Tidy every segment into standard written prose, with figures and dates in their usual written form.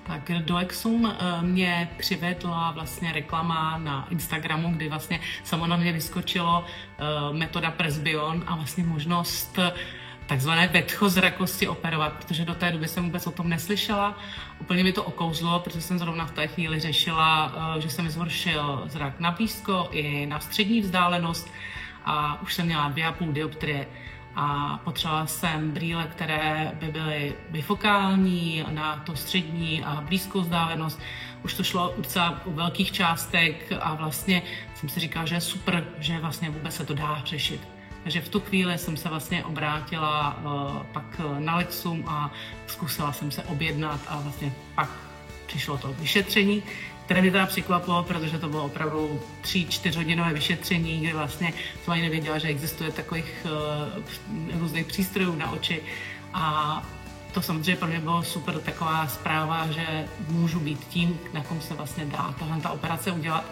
Tak do Exum mě přivedla vlastně reklama na Instagramu, kdy vlastně samo na mě vyskočilo metoda Presbyon a vlastně možnost takzvané vetchozrakosti operovat, protože do té doby jsem vůbec o tom neslyšela. Úplně mi to okouzlo, protože jsem zrovna v té chvíli řešila, že se mi zhoršil zrak na blízko i na střední vzdálenost a už jsem měla 2,5 dioptrie. A potřebovala jsem brýle, které by byly bifokální na to střední a blízkou vzdálenost. Už to šlo docela u velkých částek a vlastně jsem si říkala, že je super, že vlastně vůbec se to dá řešit. Takže v tu chvíli jsem se vlastně obrátila pak na Lexum a zkusila jsem se objednat a vlastně pak přišlo to vyšetření, které mě teda překvapilo, protože to bylo opravdu 3-4 hodinové vyšetření, kdy vlastně jsem ani nevěděla, že existuje takových různých přístrojů na oči. A to samozřejmě pro mě bylo super taková zpráva, že můžu být tím, na kom se vlastně dá ta operace udělat,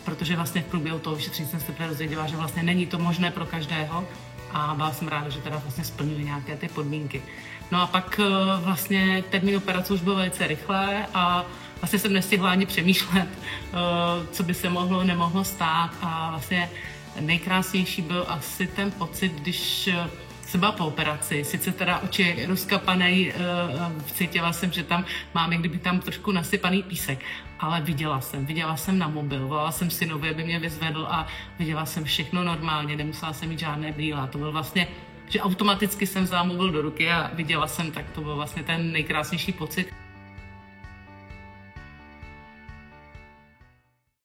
protože vlastně v průběhu toho vyšetření jsem se teprve dozvěděla, že vlastně není to možné pro každého a byla jsem ráda, že teda vlastně splňuji nějaké ty podmínky. No a pak vlastně termín operace už byl velice rychle a vlastně jsem nestihla ani přemýšlet, co by se mohlo, nemohlo stát a vlastně nejkrásnější byl asi ten pocit, když jsem byla po operaci, sice teda oči rozkapanej, cítila jsem, že tam mám jak kdyby tam trošku nasypaný písek, ale viděla jsem na mobil, volala jsem synovi, aby mě vyzvedl a viděla jsem všechno normálně, nemusela jsem mít žádné brýle, to byl vlastně, že automaticky jsem vzala mobil do ruky a viděla jsem, tak to byl vlastně ten nejkrásnější pocit.